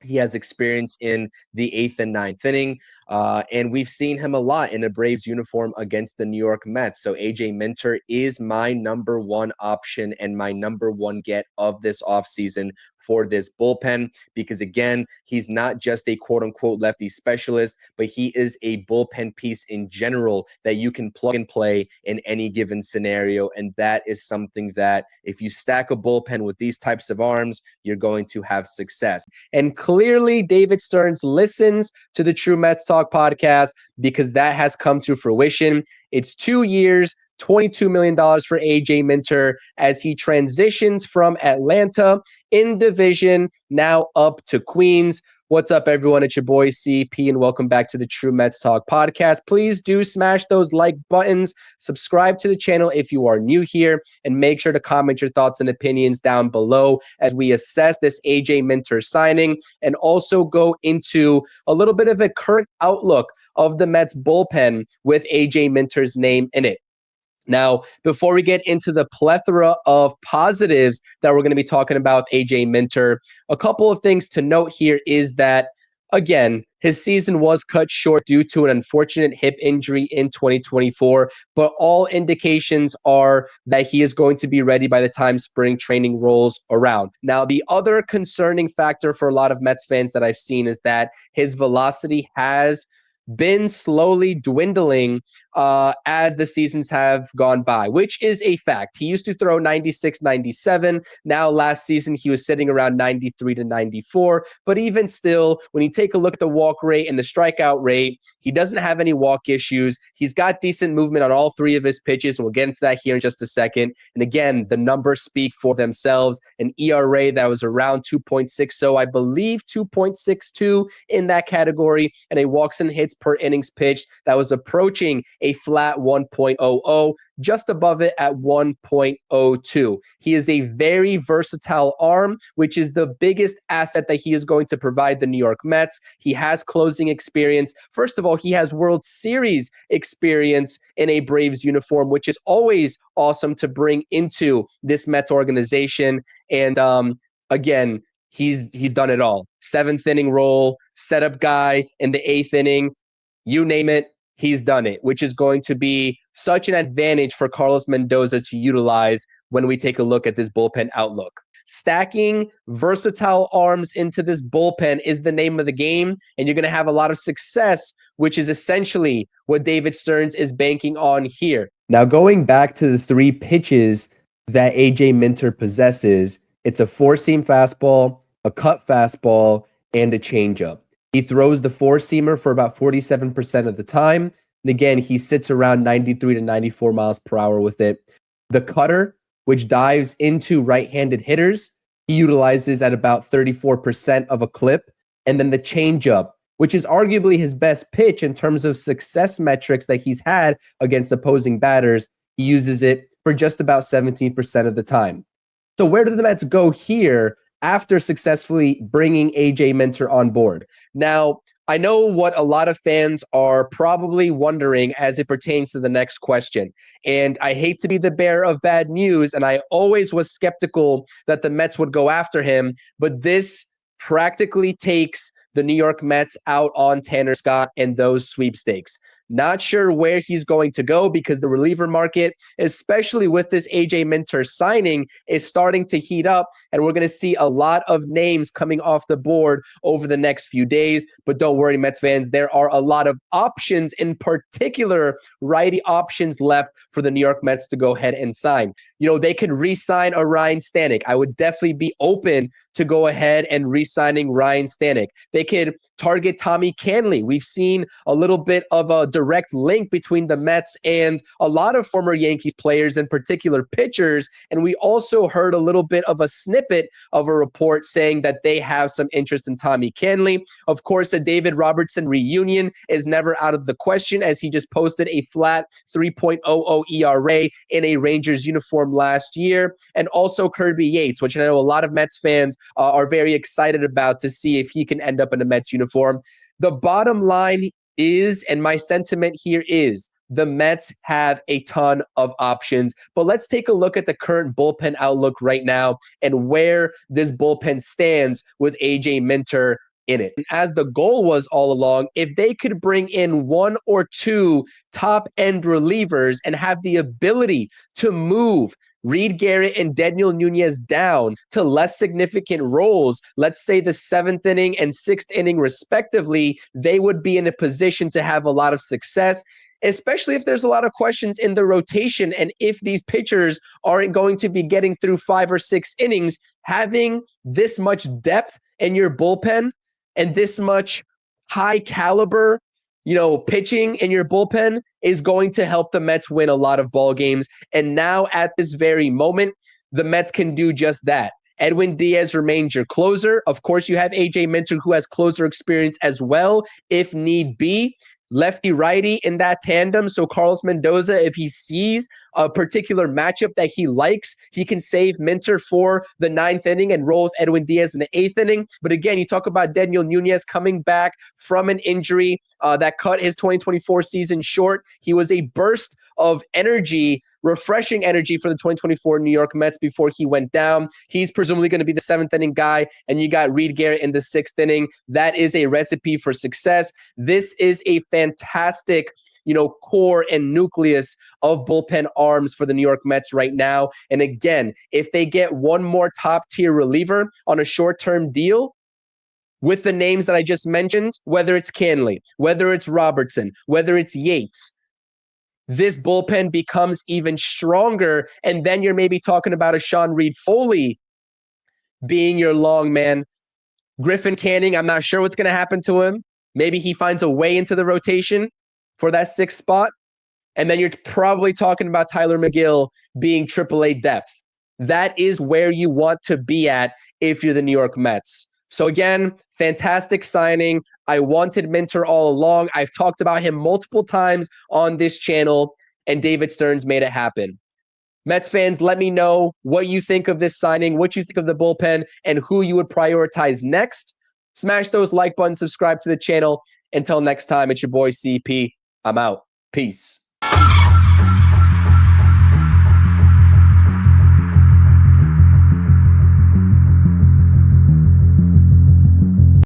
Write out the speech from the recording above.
He has experience in the 8th and 9th inning, and we've seen him a lot in a Braves uniform against the New York Mets. So AJ Minter is my number one option and my number one get of this offseason for this bullpen because, again, he's not just a quote-unquote lefty specialist, but he is a bullpen piece in general that you can plug and play in any given scenario, and that is something that if you stack a bullpen with these types of arms, you're going to have success. And clearly, David Stearns listens to the True Mets Talk podcast because that has come to fruition. It's 2 years, $22 million for AJ Minter as he transitions from Atlanta in division now up to Queens. What's up, everyone? It's your boy CP, and welcome back to the True Mets Talk podcast. Please do smash those like buttons, subscribe to the channel if you are new here, and make sure to comment your thoughts and opinions down below as we assess this AJ Minter signing and also go into a little bit of a current outlook of the Mets bullpen with AJ Minter's name in it. Now, before we get into the plethora of positives that we're going to be talking about with AJ Minter, a couple of things to note here is that, again, his season was cut short due to an unfortunate hip injury in 2024, but all indications are that he is going to be ready by the time spring training rolls around. Now, the other concerning factor for a lot of Mets fans that I've seen is that his velocity has been slowly dwindling as the seasons have gone by, which is a fact. He used to throw 96, 97. Now, last season, he was sitting around 93 to 94. But even still, when you take a look at the walk rate and the strikeout rate, he doesn't have any walk issues. He's got decent movement on all three of his pitches, and we'll get into that here in just a second. And again, the numbers speak for themselves. An ERA that was around 2.60, I believe 2.62 in that category, and a walks and hits per innings pitched that was approaching a flat 1.00, just above it at 1.02. He is a very versatile arm, which is the biggest asset that he is going to provide the New York Mets. He has closing experience. First of all, he has World Series experience in a Braves uniform, which is always awesome to bring into this Mets organization. And again, he's done it all. 7th inning role, setup guy in the 8th inning, you name it, he's done it, which is going to be such an advantage for Carlos Mendoza to utilize when we take a look at this bullpen outlook. Stacking versatile arms into this bullpen is the name of the game, and you're going to have a lot of success, which is essentially what David Stearns is banking on here. Now, going back to the 3 pitches that AJ Minter possesses, it's a 4-seam fastball, a cut fastball, and a changeup. He throws the 4-seamer for about 47% of the time. And again, he sits around 93 to 94 miles per hour with it. The cutter, which dives into right-handed hitters, he utilizes at about 34% of a clip. And then the changeup, which is arguably his best pitch in terms of success metrics that he's had against opposing batters, he uses it for just about 17% of the time. So where do the Mets go here after successfully bringing AJ Minter on board? Now, I know what a lot of fans are probably wondering as it pertains to the next question. And I hate to be the bearer of bad news, and I always was skeptical that the Mets would go after him, but this practically takes the New York Mets out on Tanner Scott and those sweepstakes. Not sure where he's going to go because the reliever market, especially with this AJ Minter signing, is starting to heat up, and we're going to see a lot of names coming off the board over the next few days. But don't worry, Mets fans, there are a lot of options, in particular righty options left for the New York Mets to go ahead and sign. You know, they could re-sign a Ryan Stanek. I would definitely be open to go ahead and re-signing Ryan Stanek. They could target Tommy Kahnle. We've seen a little bit of a direct link between the Mets and a lot of former Yankees players, in particular pitchers. And we also heard a little bit of a snippet of a report saying that they have some interest in Tommy Kahnle. Of course, a David Robertson reunion is never out of the question, as he just posted a flat 3.00 ERA in a Rangers uniform last year. And also Kirby Yates, which I know a lot of Mets fans are very excited about to see if he can end up in a Mets uniform. The bottom line is, and my sentiment here is, the Mets have a ton of options. But let's take a look at the current bullpen outlook right now and where this bullpen stands with AJ Minter in it. And as the goal was all along, if they could bring in one or two top end relievers and have the ability to move Reed Garrett and Daniel Nunez down to less significant roles, let's say the 7th inning and 6th inning respectively, they would be in a position to have a lot of success, especially if there's a lot of questions in the rotation. And if these pitchers aren't going to be getting through 5 or 6 innings, having this much depth in your bullpen and this much high caliber, pitching in your bullpen is going to help the Mets win a lot of ball games. And now at this very moment, the Mets can do just that. Edwin Diaz remains your closer. Of course, you have AJ Minter, who has closer experience as well, if need be. Lefty righty in that tandem. So Carlos Mendoza, if he sees a particular matchup that he likes, he can save Minter for the 9th inning and roll with Edwin Diaz in the 8th inning. But again, you talk about Daniel Nunez coming back from an injury that cut his 2024 season short. He was a burst of energy, refreshing energy for the 2024 New York Mets before he went down. He's presumably going to be the 7th inning guy, and you got Reed Garrett in the 6th inning. That is a recipe for success. This is a fantastic, core and nucleus of bullpen arms for the New York Mets right now. And again, if they get one more top-tier reliever on a short-term deal, with the names that I just mentioned, whether it's Canley, whether it's Robertson, whether it's Yates, this bullpen becomes even stronger. And then you're maybe talking about a Sean Reed Foley being your long man. Griffin Canning, I'm not sure what's going to happen to him. Maybe he finds a way into the rotation for that 6th spot. And then you're probably talking about Tyler McGill being AAA depth. That is where you want to be at if you're the New York Mets. So again, fantastic signing. I wanted Minter all along. I've talked about him multiple times on this channel, and David Stearns made it happen. Mets fans, let me know what you think of this signing, what you think of the bullpen, and who you would prioritize next. Smash those like buttons, subscribe to the channel. Until next time, it's your boy CP. I'm out. Peace.